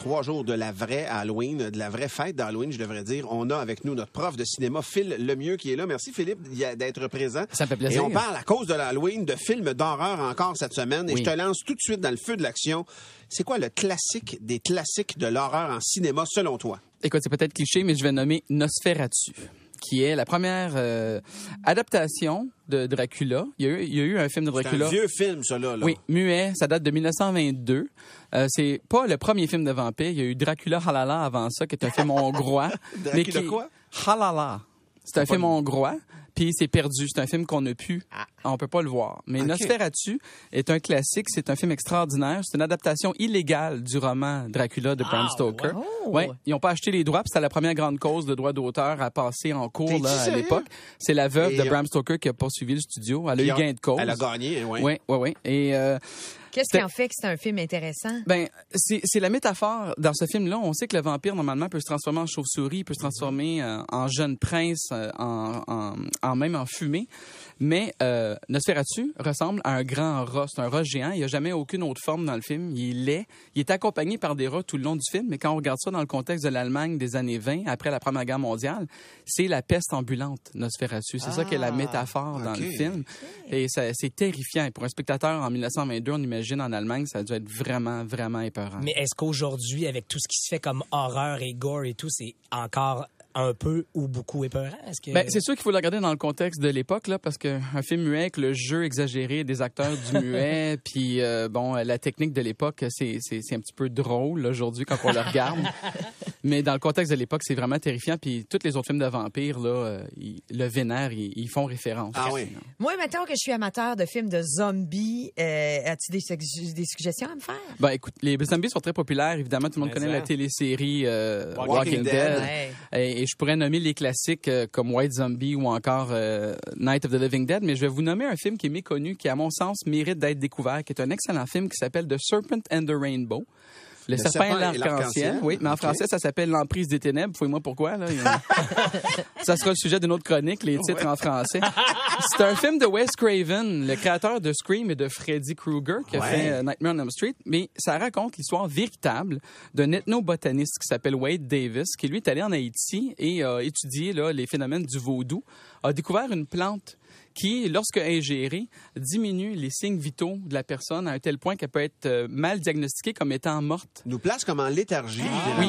3 jours de la vraie Halloween, de la vraie fête d'Halloween, je devrais dire. On a avec nous notre prof de cinéma, Phil Lemieux, qui est là. Merci, Philippe, d'être présent. Ça me fait plaisir. Et on parle, à cause de l'Halloween, de films d'horreur encore cette semaine. Et je te lance tout de suite dans le feu de l'action. C'est quoi le classique des classiques de l'horreur en cinéma, selon toi? Écoute, c'est peut-être cliché, mais je vais nommer Nosferatu, qui est la première adaptation de Dracula. Il y a eu un film de Dracula. C'est un vieux film, ça, là. Oui, muet. Ça date de 1922. C'est pas le premier film de vampire. Il y a eu Dracula Halala avant ça, qui est un film hongrois. Dracula quoi? Halala. C'est un film hongrois. Puis c'est perdu. C'est un film qu'on n'a pu. On peut pas le voir. Mais Nosferatu est un classique. C'est un film extraordinaire. C'est une adaptation illégale du roman Dracula de Bram Stoker. Wow. Ouais, ils n'ont pas acheté les droits. Puis c'était la première grande cause de droits d'auteur à passer en cours là, à l'époque. C'est la veuve de Bram Stoker qui a poursuivi le studio. Elle a eu gain de cause. Elle a gagné, oui. Oui. Et qu'est-ce qui en fait que c'est un film intéressant? Ben, c'est la métaphore. Dans ce film-là, on sait que le vampire, normalement, peut se transformer en chauve-souris, peut se transformer en jeune prince, même en fumée. Mais Nosferatu ressemble à un grand rat. C'est un rat géant. Il n'y a jamais aucune autre forme dans le film. Il est laid. Il est accompagné par des rats tout le long du film. Mais quand on regarde ça dans le contexte de l'Allemagne des années 20, après la Première Guerre mondiale, c'est la peste ambulante, Nosferatu. C'est ça qui est la métaphore dans le film. Et c'est terrifiant. Et pour un spectateur en 1922, on imagine en Allemagne, ça a dû être vraiment, vraiment épeurant. Mais est-ce qu'aujourd'hui, avec tout ce qui se fait comme horreur et gore et tout, c'est encore un peu ou beaucoup épeurant? Ben, c'est sûr qu'il faut le regarder dans le contexte de l'époque, là, parce qu'un film muet avec le jeu exagéré des acteurs du muet, puis la technique de l'époque, c'est un petit peu drôle aujourd'hui quand on le regarde. Mais dans le contexte de l'époque, c'est vraiment terrifiant. Puis tous les autres films de vampires, là, le vénère, ils font référence. Ah oui. Moi, maintenant que je suis amateur de films de zombies, as-tu des suggestions à me faire? Ben, écoute, les zombies sont très populaires. Évidemment, tout le monde connaît la télésérie Walking Dead. Ouais. Et je pourrais nommer les classiques comme White Zombie ou encore Night of the Living Dead, mais je vais vous nommer un film qui est méconnu, qui, à mon sens, mérite d'être découvert, qui est un excellent film qui s'appelle The Serpent and the Rainbow. Le serpent et l'arc-en-ciel, oui, mais en français, ça s'appelle L'emprise des ténèbres. Fouille-moi pourquoi, là. Ça sera le sujet d'une autre chronique, les titres en français. C'est un film de Wes Craven, le créateur de Scream et de Freddy Krueger, qui a fait Nightmare on Elm Street, mais ça raconte l'histoire véritable d'un ethnobotaniste qui s'appelle Wade Davis, qui lui est allé en Haïti et a étudié là, les phénomènes du vaudou, a découvert une plante qui, lorsque ingérée, diminue les signes vitaux de la personne à un tel point qu'elle peut être mal diagnostiquée comme étant morte. Nous place comme en léthargie. Oui.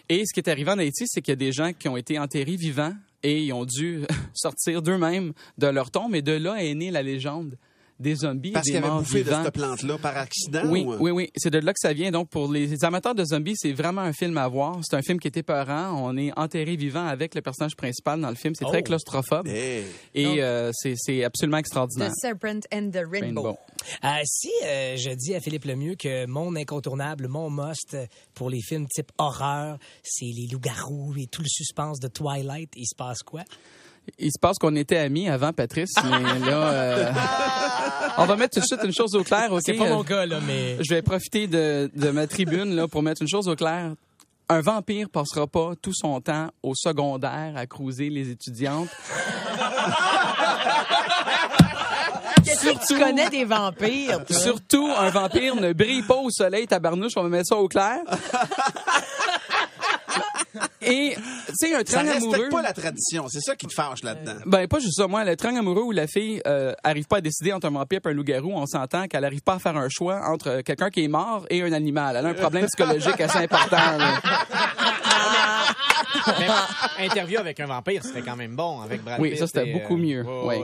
Et ce qui est arrivé en Haïti, c'est qu'il y a des gens qui ont été enterrés vivants et ils ont dû sortir d'eux-mêmes de leur tombe. Et de là est née la légende des zombies Parce et des qu'ils avaient morts bouffé vivants. de cette plante-là par accident? Oui. C'est de là que ça vient. Donc, pour les amateurs de zombies, c'est vraiment un film à voir. C'est un film qui est épeurant. On est enterré vivant avec le personnage principal dans le film. C'est très claustrophobe. Et c'est absolument extraordinaire. The Serpent and the Rainbow. Si je dis à Philippe Lemieux que mon incontournable, mon must pour les films type horreur, c'est les loups-garous et tout le suspense de Twilight, il se passe quoi? Il se passe qu'on était amis avant, Patrice, mais là, on va mettre tout de suite une chose au clair, OK? C'est pas mon cas, là, mais... Je vais profiter de ma tribune là, pour mettre une chose au clair. Un vampire passera pas tout son temps au secondaire à cruiser les étudiantes. Surtout, tu connais des vampires, toi. Surtout, un vampire ne brille pas au soleil, tabarnouche, on va mettre ça au clair. Et, tu sais, un triangle amoureux... Ça respecte pas la tradition. C'est ça qui te fâche là-dedans. Ben, pas juste ça. Moi, le triangle amoureux où la fille arrive pas à décider entre un vampire et un loup-garou, on s'entend qu'elle arrive pas à faire un choix entre quelqu'un qui est mort et un animal. Elle a un problème psychologique assez important, là. Mais interview avec un vampire, c'était quand même bon avec Brad Pitt. Oui, ça, c'était beaucoup mieux. Oui.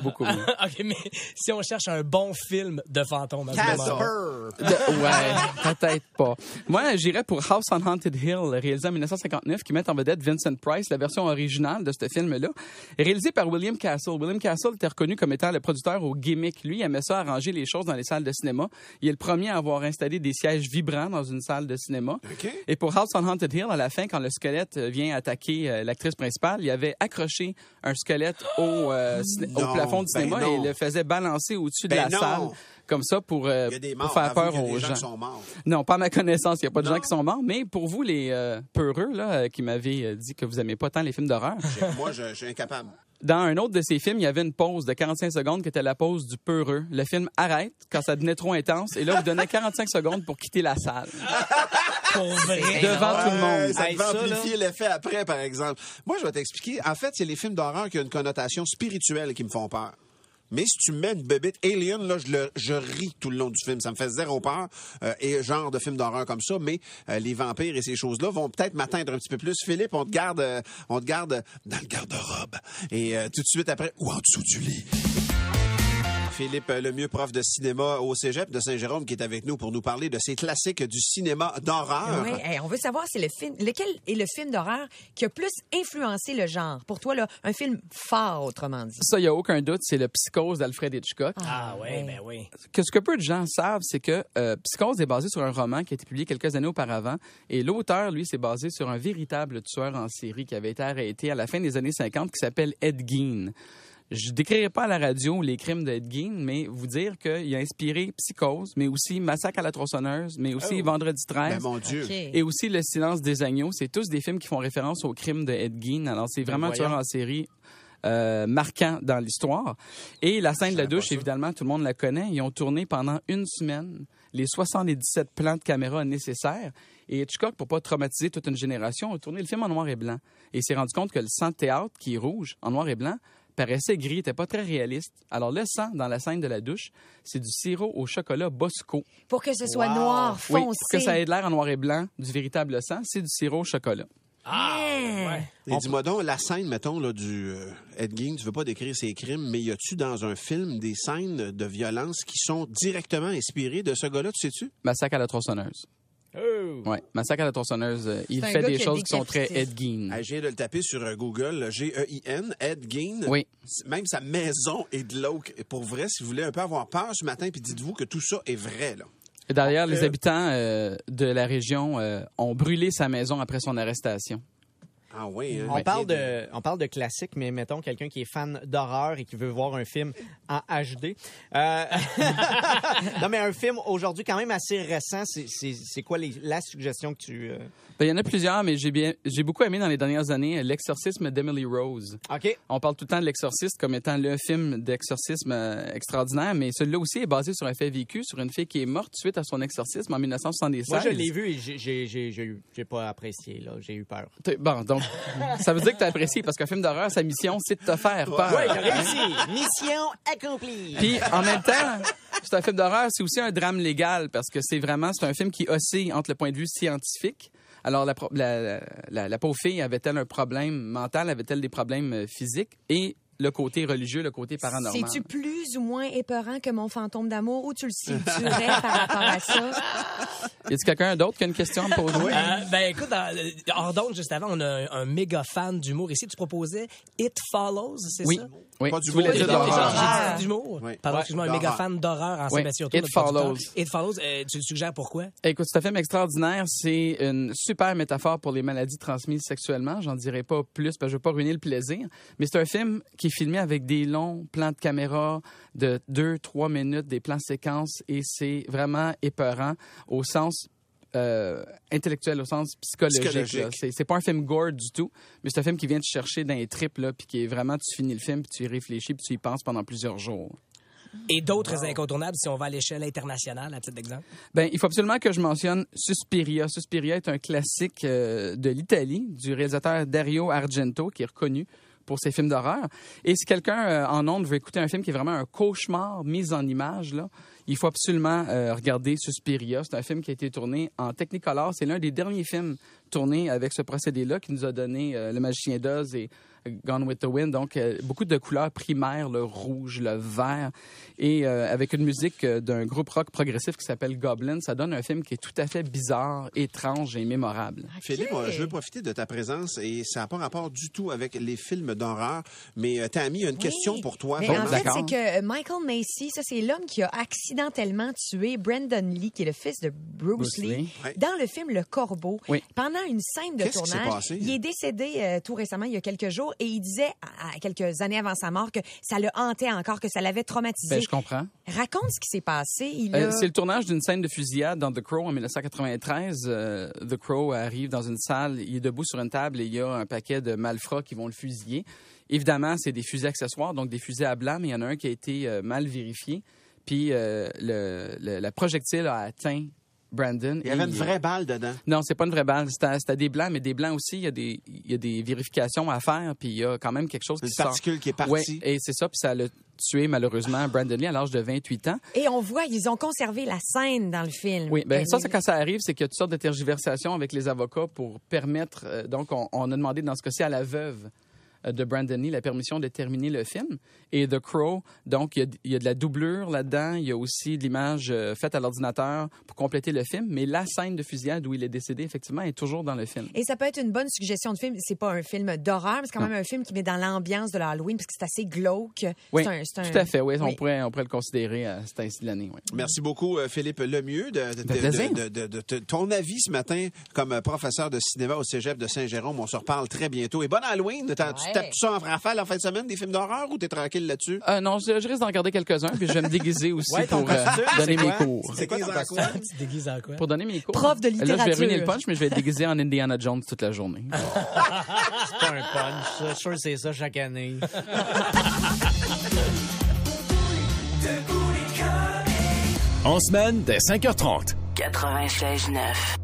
Beaucoup mieux. OK, mais si on cherche un bon film de fantômes à ce moment-là... Ouais, peut-être pas. Moi, j'irais pour House on Haunted Hill, réalisé en 1959, qui met en vedette Vincent Price, la version originale de ce film-là, réalisé par William Castle. William Castle était reconnu comme étant le producteur au gimmick. Lui, il aimait ça arranger les choses dans les salles de cinéma. Il est le premier à avoir installé des sièges vibrants dans une salle de cinéma. Okay. Et pour House on Haunted Hill, à la fin, quand le squelette vient attaquer l'actrice principale, il avait accroché un squelette au plafond du cinéma et le faisait balancer au-dessus de la salle. Comme ça, pour faire peur aux gens. Qui sont morts. Non, pas à ma connaissance. Il n'y a pas de gens qui sont morts. Mais pour vous, les peureux, là, qui m'avez dit que vous n'aimez pas tant les films d'horreur. Moi, je suis incapable. Dans un autre de ces films, il y avait une pause de 45 secondes qui était la pause du peureux. Le film arrête quand ça devenait trop intense. Et là, vous donnez 45 secondes pour quitter la salle. Pour vrai. Devant tout le monde. Ça Hey, va ça, amplifier l'effet après, par exemple. Moi, je vais t'expliquer. En fait, c'est les films d'horreur qui ont une connotation spirituelle qui me font peur. Mais si tu mets une bébête alien, là, je ris tout le long du film. Ça me fait zéro peur. Et genre de film d'horreur comme ça. Mais les vampires et ces choses-là vont peut-être m'atteindre un petit peu plus. Philippe, on te garde dans le garde-robe. Et tout de suite après, ou en dessous du lit. Philippe Lemieux, prof de cinéma au Cégep de Saint-Jérôme, qui est avec nous pour nous parler de ces classiques du cinéma d'horreur. Oui, on veut savoir lequel est le film d'horreur qui a plus influencé le genre. Pour toi, là, un film fort, autrement dit. Ça, il n'y a aucun doute, c'est le Psychose d'Alfred Hitchcock. Ah oui, ben oui. Ce que peu de gens savent, c'est que Psychose est basé sur un roman qui a été publié quelques années auparavant. Et l'auteur, lui, s'est basé sur un véritable tueur en série qui avait été arrêté à la fin des années 50, qui s'appelle Ed Gein. Je décrirai pas à la radio les crimes de Ed Gein, mais vous dire qu'il a inspiré Psychose, mais aussi Massacre à la tronçonneuse, mais aussi Vendredi 13. Ben, mon Dieu. Okay. Et aussi Le silence des agneaux. C'est tous des films qui font référence aux crimes de Ed Gein. Alors, c'est vraiment un tueur en série marquant dans l'histoire. Et la scène de la douche, évidemment, tout le monde la connaît. Ils ont tourné pendant une semaine les 77 plans de caméra nécessaires. Et Hitchcock, pour pas traumatiser toute une génération, a tourné le film en noir et blanc. Et il s'est rendu compte que le sang de théâtre, qui est rouge, en noir et blanc, paraissait gris, n'était pas très réaliste. Alors, le sang dans la scène de la douche, c'est du sirop au chocolat Bosco. Pour que ce soit noir, Oui, foncé. pour que ça ait l'air en noir et blanc du véritable sang, c'est du sirop au chocolat. Et dis-moi donc, la scène, mettons, là, du Ed Gein, tu veux pas décrire ses crimes, mais y a-tu dans un film des scènes de violence qui sont directement inspirées de ce gars-là, tu sais-tu? Massacre à la tronçonneuse. Oh. Oui, Massacre à la tronçonneuse. Il C'est un fait gars des qui a choses qui sont très décapité. Ed Gein. Je viens de le taper sur Google, G-E-I-N, Ed Gein. Oui. Même sa maison est de l'oak. Et pour vrai, si vous voulez un peu avoir peur ce matin, puis dites-vous que tout ça est vrai, là. Et d'ailleurs, les habitants de la région ont brûlé sa maison après son arrestation. Ah oui, hein? On parle de classique, mais mettons quelqu'un qui est fan d'horreur et qui veut voir un film en HD. Non, mais un film aujourd'hui quand même assez récent, c'est quoi la suggestion que tu... Ben, il y en a plusieurs, mais j'ai beaucoup aimé dans les dernières années L'exorcisme d'Emily Rose. OK. On parle tout le temps de L'Exorciste comme étant le film d'exorcisme extraordinaire, mais celui-là aussi est basé sur un fait vécu, sur une fille qui est morte suite à son exorcisme en 1976. Moi, je l'ai vu et j'ai pas apprécié, là. J'ai eu peur. Bon, donc, ça veut dire que tu as apprécié, parce qu'un film d'horreur, sa mission, c'est de te faire peur. Oui, j'ai réussi. Mission accomplie. Puis, en même temps, c'est un film d'horreur, c'est aussi un drame légal, parce que c'est un film qui oscille entre le point de vue scientifique. Alors, la pauvre fille avait-elle un problème mental, avait-elle des problèmes physiques? Et le côté religieux, le côté paranormal. C'est-tu plus ou moins épeurant que Mon fantôme d'amour ou tu le situerais par rapport à ça? Y a-t-il quelqu'un d'autre qui a une question à me poser? Ben écoute, hors d'onde, juste avant, on a un méga fan d'humour ici. Tu proposais It Follows, c'est Oui. ça? Oui, Pas tu d'humour, voulais mais dire d'horreur. d'horreur. J'ai dit d'humour. Oui. Pardon, Ouais, excuse-moi, un d'horreur. méga fan d'horreur en Oui. Sébastien Autour, It notre producteur. Follows. It Follows, tu le suggères pourquoi? Écoute, c'est un film extraordinaire. C'est une super métaphore pour les maladies transmises sexuellement. J'en dirai pas plus parce que je veux pas ruiner le plaisir. Mais c'est un film qui est filmé avec des longs plans de caméra de 2-3 minutes, des plans séquences, et c'est vraiment épeurant au sens intellectuel, au sens psychologique. Là. C'est pas un film gore du tout, mais c'est un film qui vient te chercher dans les tripes, là, puis qui est vraiment, tu finis le film, puis tu y réfléchis, puis tu y penses pendant plusieurs jours. Et d'autres incontournables si on va à l'échelle internationale, à titre d'exemple? Ben, il faut absolument que je mentionne Suspiria. Suspiria est un classique de l'Italie, du réalisateur Dario Argento, qui est reconnu pour ses films d'horreur. Et si quelqu'un en ondes veut écouter un film qui est vraiment un cauchemar mis en image, là, il faut absolument regarder Suspiria. C'est un film qui a été tourné en Technicolor. C'est l'un des derniers films tournés avec ce procédé-là qui nous a donné Le Magicien d'Oz et Gone with the Wind. Donc, beaucoup de couleurs primaires, le rouge, le vert. Et avec une musique d'un groupe rock progressif qui s'appelle Goblin, ça donne un film qui est tout à fait bizarre, étrange et mémorable. Okay. Philippe, je veux profiter de ta présence et ça n'a pas rapport du tout avec les films d'horreur, mais Tammy, il y a une question pour toi. Mais Bon, en fait, d'accord. c'est que Michael Macy, ça, c'est l'homme qui a accidentellement tué Brandon Lee, qui est le fils de Bruce Lee, Ouais. dans le film Le Corbeau. Oui. Pendant une scène de Qu'est-ce qui s'est tournage, passé? il est décédé tout récemment, il y a quelques jours, et il disait, à quelques années avant sa mort, que ça le hantait encore, que ça l'avait traumatisé. Ben, je comprends. Raconte ce qui s'est passé. C'est le tournage d'une scène de fusillade dans The Crow en 1993. The Crow arrive dans une salle, il est debout sur une table et il y a un paquet de malfrats qui vont le fusiller. Évidemment, c'est des fusils accessoires, donc des fusils à blanc, mais il y en a un qui a été mal vérifié. Puis la projectile a atteint Brandon. Il y avait une vraie balle dedans. Non, c'est pas une vraie balle. C'était des blancs, mais des blancs aussi, il y a des vérifications à faire, puis il y a quand même quelque chose qui sort. Une particule qui est partie. Oui, et c'est ça, puis ça l'a tué malheureusement Brandon Lee à l'âge de 28 ans. Et on voit, ils ont conservé la scène dans le film. Oui, ben ça, c'est quand ça arrive, c'est qu'il y a toutes sortes de tergiversations avec les avocats pour permettre... donc, on a demandé dans ce cas-ci à la veuve de Brandon Lee la permission de terminer le film. Et The Crow, donc, il y a de la doublure là-dedans. Il y a aussi de l'image faite à l'ordinateur pour compléter le film. Mais la scène de fusillade où il est décédé, effectivement, est toujours dans le film. Et ça peut être une bonne suggestion de film. C'est pas un film d'horreur, mais c'est quand même un film qui met dans l'ambiance de l'Halloween parce que c'est assez glauque. Oui, c'est un... tout à fait. Oui, on pourrait le considérer à cet ainsi de l'année. Oui. Merci beaucoup, Philippe Lemieux, de ton avis ce matin comme professeur de cinéma au Cégep de Saint-Jérôme. On se reparle très bientôt. Et bonne Halloween! Tu tapes ça en rafale en fin de semaine, des films d'horreur, ou t'es tranquille là-dessus? Non, je risque d'en regarder quelques-uns, puis je vais me déguiser aussi pour donner mes cours. C'est quoi ton costume? Tu te déguises en quoi? Pour donner mes cours. Prof de littérature. Là, je vais ruiner le punch, mais je vais être déguisé en Indiana Jones toute la journée. C'est pas un punch, ça. Je suis sûr que c'est ça chaque année. En semaine, dès 5h30. 96.9.